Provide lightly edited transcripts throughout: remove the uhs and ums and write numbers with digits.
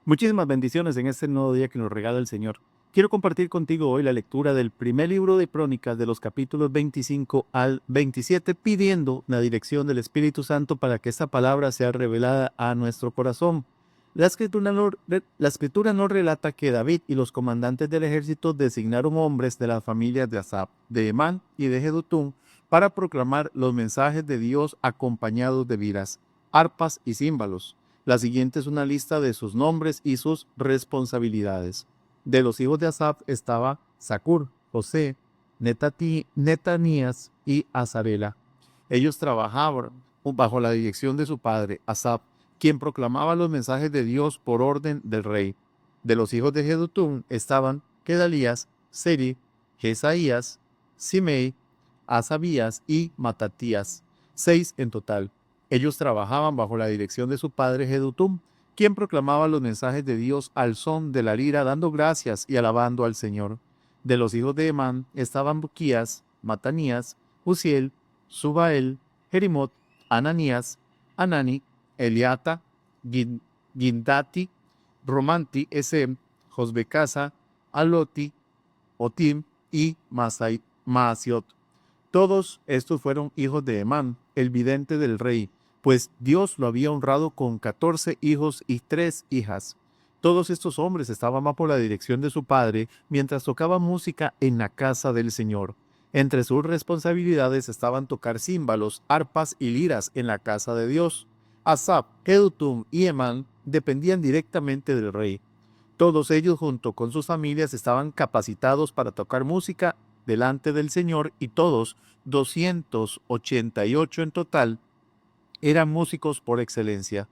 Muchísimas bendiciones en este nuevo día que nos regala el Señor. Quiero compartir contigo hoy la lectura del primer libro de Crónicas de los capítulos 25 al 27, pidiendo la dirección del Espíritu Santo para que esta palabra sea revelada a nuestro corazón. La escritura no relata que David y los comandantes del ejército designaron hombres de las familias de Asaf, de Emán y de Jedutún para proclamar los mensajes de Dios acompañados de liras, arpas y címbalos. La siguiente es una lista de sus nombres y sus responsabilidades. De los hijos de Asaf estaba Zacur, José, Netanías y Azarela. Ellos trabajaban bajo la dirección de su padre, Asaf, quien proclamaba los mensajes de Dios por orden del rey. De los hijos de Jedutún estaban Gedalías, Seri, Jesaías, Simei, Asabías y Matatías, 6 en total. Ellos trabajaban bajo la dirección de su padre Jedutum, quien proclamaba los mensajes de Dios al son de la lira, dando gracias y alabando al Señor. De los hijos de Emán estaban Buquías, Matanías, Uziel, Subael, Jerimot, Ananías, Anani, Eliata, Gindati, Romanti, Esem, Josbecasa, Aloti, Otim y Maasiot. Todos estos fueron hijos de Emán, el vidente del rey, pues Dios lo había honrado con 14 hijos y 3 hijas. Todos estos hombres estaban bajo la dirección de su padre mientras tocaban música en la casa del Señor. Entre sus responsabilidades estaban tocar címbalos, arpas y liras en la casa de Dios. Asaf, Jedutum y Emán dependían directamente del rey. Todos ellos junto con sus familias estaban capacitados para tocar música delante del Señor y todos, 288 en total, eran músicos por excelencia.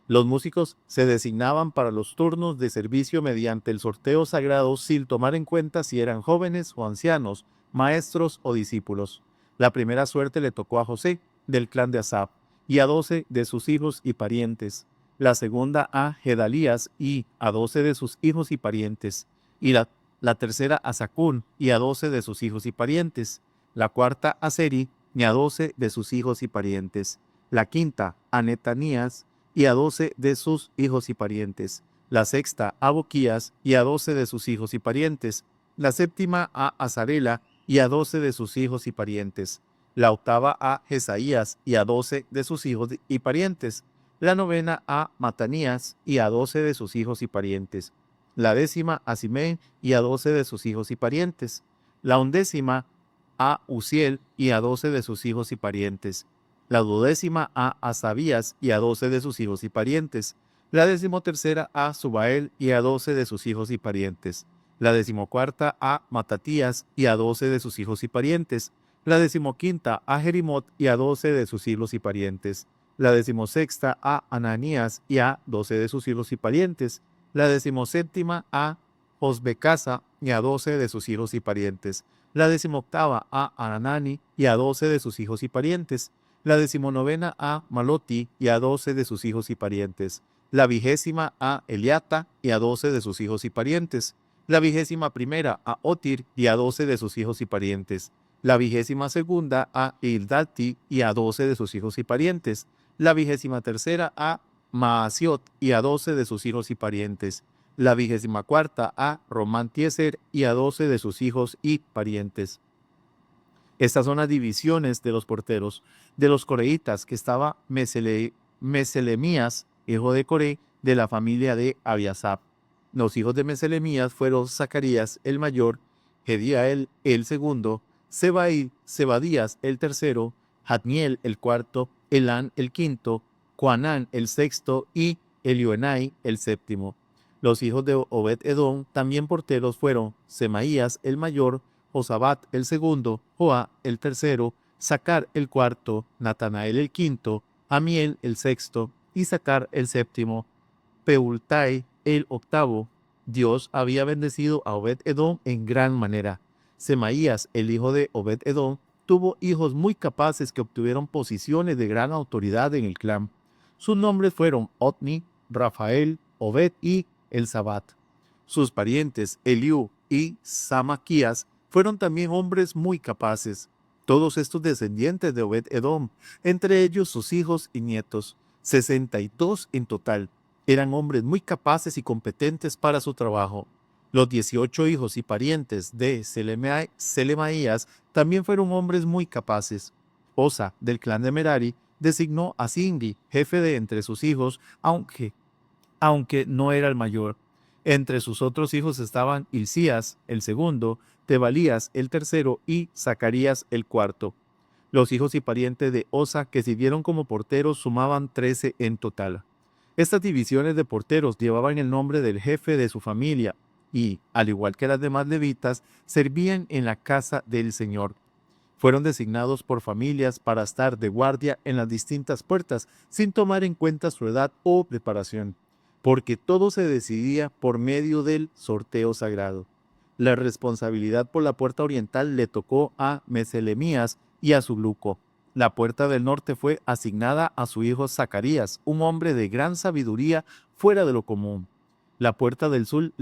Los músicos se designaban para los turnos de servicio mediante el sorteo sagrado sin tomar en cuenta si eran jóvenes o ancianos, maestros o discípulos. La primera suerte le tocó a José, del clan de Asaf, y a 12 de sus hijos y parientes. La segunda a Gedalías y a 12 de sus hijos y parientes. Y la tercera a Zacún y a 12 de sus hijos y parientes. La cuarta a Seri y a 12 de sus hijos y parientes. La quinta a Netanías y a 12 de sus hijos y parientes. La sexta a Boquías y a 12 de sus hijos y parientes. La séptima a Azarela y a 12 de sus hijos y parientes. La octava a Jesaías y a 12 de sus hijos y parientes. La novena a Matanías y a 12 de sus hijos y parientes. La décima a Simei y a 12 de sus hijos y parientes. La undécima a Uziel y a 12 de sus hijos y parientes. La duodécima a Asabías y a 12 de sus hijos y parientes. La decimotercera a Subael y a 12 de sus hijos y parientes. La decimocuarta a Matatías y a 12 de sus hijos y parientes. La decimoquinta a Jerimot y a 12 de sus hijos y parientes. La decimosexta a Ananías y a 12 de sus hijos y parientes. La decimoséptima a Josbecasa y a 12 de sus hijos y parientes. La decimoctava a Anani y a 12 de sus hijos y parientes. La decimonovena a Maloti y a 12 de sus hijos y parientes. La vigésima a Eliata y a 12 de sus hijos y parientes. La vigésima primera a Otir y a 12 de sus hijos y parientes. La vigésima segunda a Ildati y a 12 de sus hijos y parientes. La vigésima tercera a Maasiot y a 12 de sus hijos y parientes. La vigésima cuarta a Romantieser y a 12 de sus hijos y parientes. Estas son las divisiones de los porteros. De los coreitas, que estaba Meselemías, hijo de Coré, de la familia de Abiasap. Los hijos de Meselemías fueron Zacarías el mayor, Gediael el segundo, Zebadías el tercero, Jatniel el cuarto, Elán el quinto, Joanán el sexto y Elioenai el séptimo. Los hijos de Obed-Edom, también porteros, fueron Semaías el mayor, Josabat el segundo, Joa el tercero, Sacar el cuarto, Natanael el quinto, Amiel el sexto, y Sacar el séptimo, Peultai el octavo. Dios había bendecido a Obed-Edom en gran manera. Semaías, el hijo de Obed-Edom, tuvo hijos muy capaces que obtuvieron posiciones de gran autoridad en el clan. Sus nombres fueron Otni, Rafael, Obed y Elzabat. Sus parientes Eliú y Samaquías fueron también hombres muy capaces. Todos estos descendientes de Obed-Edom, entre ellos sus hijos y nietos, 62 en total. Eran hombres muy capaces y competentes para su trabajo. Los 18 hijos y parientes de Selemaías también fueron hombres muy capaces. Osa, del clan de Merari, designó a Zimri, jefe de entre sus hijos, aunque no era el mayor. Entre sus otros hijos estaban Hilcías, el segundo, Tebalías, el tercero, y Zacarías, el cuarto. Los hijos y parientes de Osa que sirvieron como porteros sumaban 13 en total. Estas divisiones de porteros llevaban el nombre del jefe de su familia y, al igual que las demás levitas, servían en la casa del Señor. Fueron designados por familias para estar de guardia en las distintas puertas, sin tomar en cuenta su edad o preparación, porque todo se decidía por medio del sorteo sagrado. La responsabilidad por la puerta oriental le tocó a Meselemías y a Zuluco. La puerta del norte fue asignada a su hijo Zacarías, un hombre de gran sabiduría fuera de lo común. La puerta del sur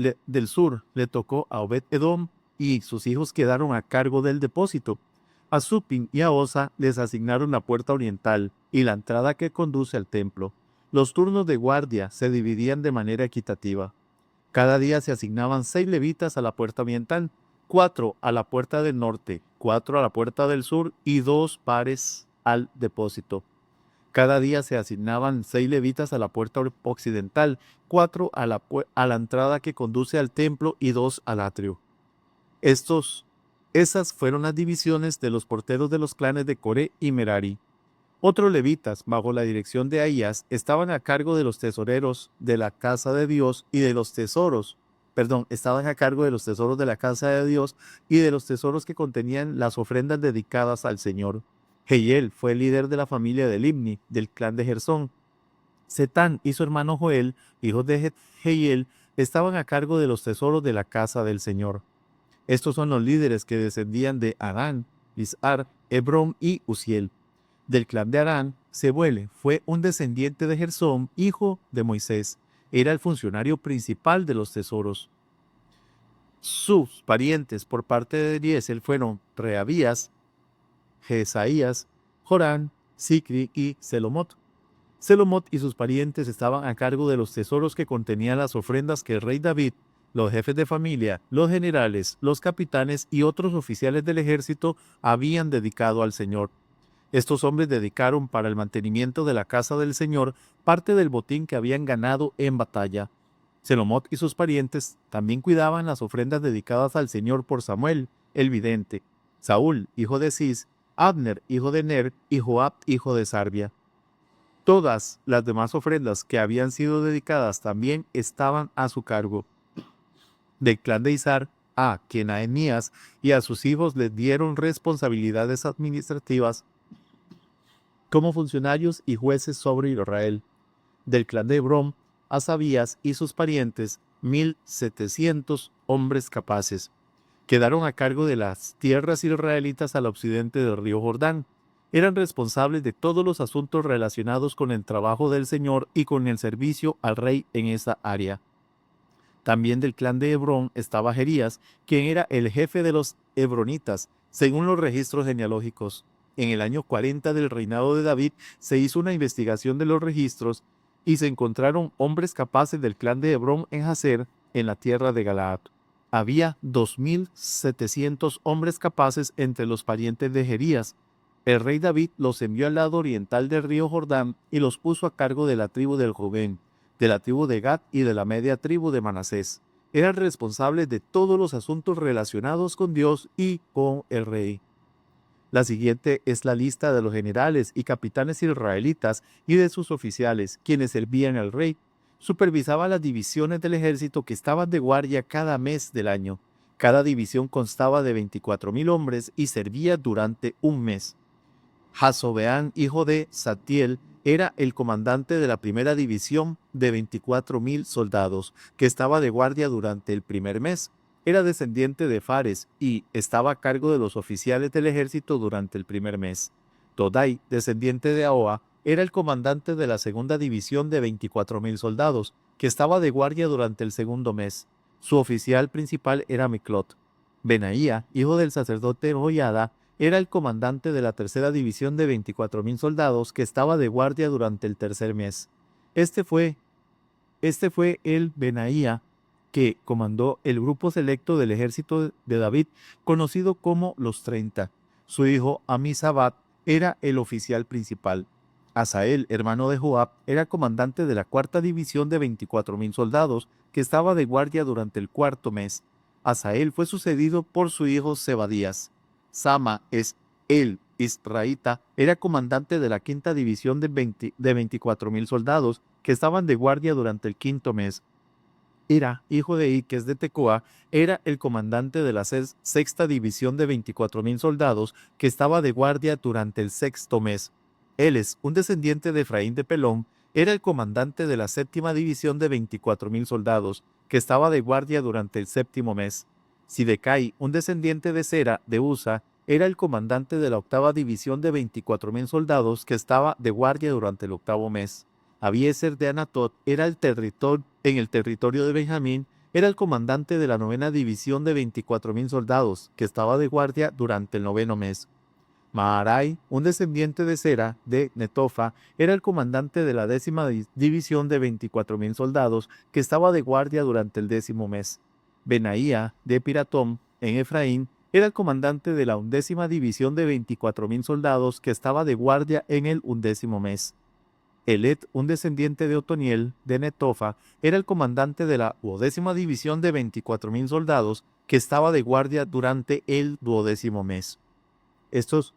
le tocó a Obed-Edom y sus hijos quedaron a cargo del depósito. A Supim y a Osa les asignaron la puerta oriental y la entrada que conduce al templo. Los turnos de guardia se dividían de manera equitativa. Cada día se asignaban 6 levitas a la puerta oriental, 4 a la puerta del norte, 4 a la puerta del sur y 2 pares al depósito. Cada día se asignaban 6 levitas a la puerta occidental, 4 a la entrada que conduce al templo y 2 al atrio. Esas fueron las divisiones de los porteros de los clanes de Coré y Merari. Otros levitas, bajo la dirección de Ahías, estaban a cargo de los tesoreros de la casa de Dios y de los tesoros, estaban a cargo de los tesoros de la casa de Dios y de los tesoros que contenían las ofrendas dedicadas al Señor. Jehiel fue el líder de la familia de Limni, del clan de Gersón. Setán y su hermano Joel, hijos de Jehiel, estaban a cargo de los tesoros de la casa del Señor. Estos son los líderes que descendían de Arán, Isar, Hebrón y Uziel. Del clan de Arán, Sebuele fue un descendiente de Gersón, hijo de Moisés. Era el funcionario principal de los tesoros. Sus parientes por parte de Eliezer fueron Reabías, Jesaías, Jorán, Sicri y Selomot. Selomot y sus parientes estaban a cargo de los tesoros que contenían las ofrendas que el rey David, los jefes de familia, los generales, los capitanes y otros oficiales del ejército habían dedicado al Señor. Estos hombres dedicaron para el mantenimiento de la casa del Señor parte del botín que habían ganado en batalla. Selomot y sus parientes también cuidaban las ofrendas dedicadas al Señor por Samuel, el vidente, Saúl, hijo de Cis, Abner, hijo de Ner, y Joab, hijo de Sarbia. Todas las demás ofrendas que habían sido dedicadas también estaban a su cargo. Del clan de Isar, a Kenanías y a sus hijos les dieron responsabilidades administrativas como funcionarios y jueces sobre Israel. Del clan de Hebrón, a Asabías y sus parientes, 1,700 hombres capaces. Quedaron a cargo de las tierras israelitas al occidente del río Jordán. Eran responsables de todos los asuntos relacionados con el trabajo del Señor y con el servicio al rey en esa área. También del clan de Hebrón estaba Jerías, quien era el jefe de los hebronitas, según los registros genealógicos. En el año 40 del reinado de David se hizo una investigación de los registros y se encontraron hombres capaces del clan de Hebrón en Jazer, en la tierra de Galaad. Había 2,700 hombres capaces entre los parientes de Jerías. El rey David los envió al lado oriental del río Jordán y los puso a cargo de la tribu del Rubén, de la tribu de Gad y de la media tribu de Manasés. Eran responsables de todos los asuntos relacionados con Dios y con el rey. La siguiente es la lista de los generales y capitanes israelitas y de sus oficiales, quienes servían al rey. Supervisaba las divisiones del ejército que estaban de guardia cada mes del año. Cada división constaba de 24,000 hombres y servía durante un mes. Jasobeán, hijo de Saltiel, era el comandante de la primera división de 24,000 soldados, que estaba de guardia durante el primer mes. Era descendiente de Fares y estaba a cargo de los oficiales del ejército durante el primer mes. Dodai, descendiente de Ahoa, era el comandante de la segunda división de 24,000 soldados, que estaba de guardia durante el segundo mes. Su oficial principal era Miclot. Benaía, hijo del sacerdote Joiada, era el comandante de la tercera división de 24,000 soldados que estaba de guardia durante el tercer mes. Este Este fue el Benaía que comandó el grupo selecto del ejército de David, conocido como los 30. Su hijo Amisabat era el oficial principal. Asael, hermano de Joab, era comandante de la cuarta división de 24,000 soldados, que estaba de guardia durante el cuarto mes. Asael fue sucedido por su hijo Zebadías. Sama es el israelita, era comandante de la quinta división de 24,000 soldados, que estaban de guardia durante el quinto mes. Ira, hijo de Iques de Tecoa, era el comandante de la sexta división de 24,000 soldados que estaba de guardia durante el sexto mes. Eles, un descendiente de Efraín de Pelón, era el comandante de la séptima división de 24,000 soldados que estaba de guardia durante el séptimo mes. Sidecai, un descendiente de Sera de Usa, era el comandante de la octava división de 24,000 soldados que estaba de guardia durante el octavo mes. Abiezer de Anatot era en el territorio de Benjamín, era el comandante de la novena división de 24,000 soldados, que estaba de guardia durante el noveno mes. Maharai, un descendiente de Sera, de Netofa, era el comandante de la décima división de 24,000 soldados, que estaba de guardia durante el décimo mes. Benaía, de Piratom, en Efraín, era el comandante de la undécima división de 24,000 soldados, que estaba de guardia en el undécimo mes. Elet, un descendiente de Otoniel, de Netofa, era el comandante de la duodécima división de 24,000 soldados, que estaba de guardia durante el duodécimo mes. Estos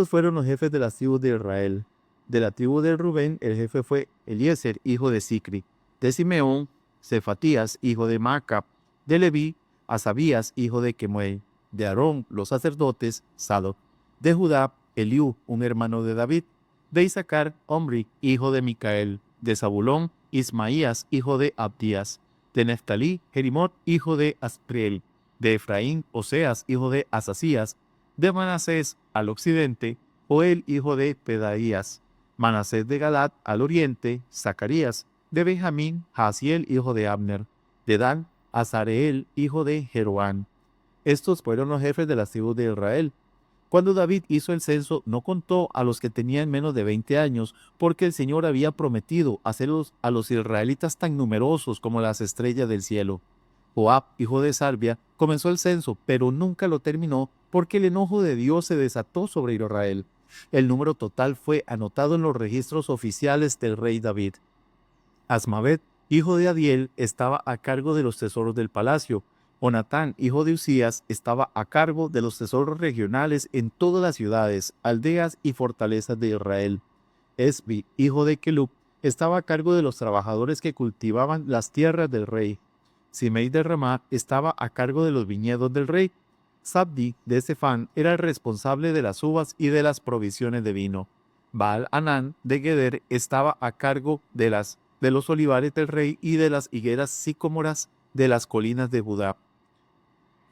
fueron los jefes de las tribus de Israel. De la tribu de Rubén, el jefe fue Eliezer, hijo de Sicri. De Simeón, Cefatías, hijo de Macab. De Leví, Asabías, hijo de Kemuel. De Aarón, los sacerdotes, Sadoc. De Judá, Eliú, un hermano de David. De Isaacar, Omri, hijo de Micael. De Zabulón, Ismaías, hijo de Abdías. De Neftalí, Jerimot, hijo de Aspriel. De Efraín, Oseas, hijo de Asasías. De Manasés, al occidente, Joel, hijo de Pedaías. Manasés de Galad, al oriente, Zacarías. De Benjamín, Jaasiel, hijo de Abner. De Dan, Azareel, hijo de Jeroán. Estos fueron los jefes de las tribus de Israel. Cuando David hizo el censo, no contó a los que tenían menos de 20 años, porque el Señor había prometido hacerlos a los israelitas tan numerosos como las estrellas del cielo. Joab, hijo de Sarvia, comenzó el censo, pero nunca lo terminó, porque el enojo de Dios se desató sobre Israel. El número total fue anotado en los registros oficiales del rey David. Asmavet, hijo de Adiel, estaba a cargo de los tesoros del palacio. Jonatán, hijo de Usías, estaba a cargo de los tesoros regionales en todas las ciudades, aldeas y fortalezas de Israel. Esbi, hijo de Kelub, estaba a cargo de los trabajadores que cultivaban las tierras del rey. Simei de Ramá estaba a cargo de los viñedos del rey. Sabdi de Sefán era el responsable de las uvas y de las provisiones de vino. Baal-Hanán de Geder estaba a cargo de los olivares del rey y de las higueras sicómoras de las colinas de Judá.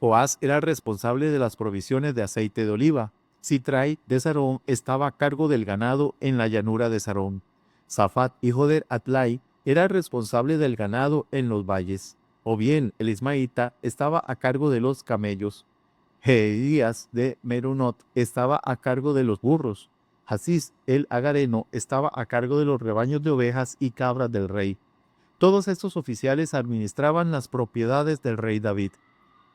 Joás era responsable de las provisiones de aceite de oliva. Sitrai de Sarón estaba a cargo del ganado en la llanura de Sarón. Safat, hijo de Atlai, era responsable del ganado en los valles. O bien, el ismaíta estaba a cargo de los camellos. Jedías de Merunot estaba a cargo de los burros. Hasís, el agareno, estaba a cargo de los rebaños de ovejas y cabras del rey. Todos estos oficiales administraban las propiedades del rey David.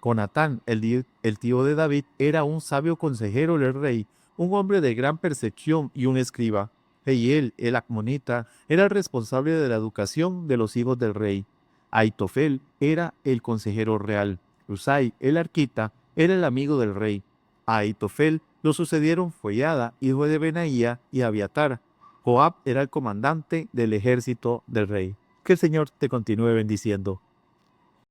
Jonatán, el tío de David, era un sabio consejero del rey, un hombre de gran percepción y un escriba. Jehiel, el acmonita, era el responsable de la educación de los hijos del rey. Aitofel era el consejero real. Usai, el arquita, era el amigo del rey. A Aitofel lo sucedieron Joiada, hijo de Benaía, y Abiatar. Joab era el comandante del ejército del rey. Que el Señor te continúe bendiciendo.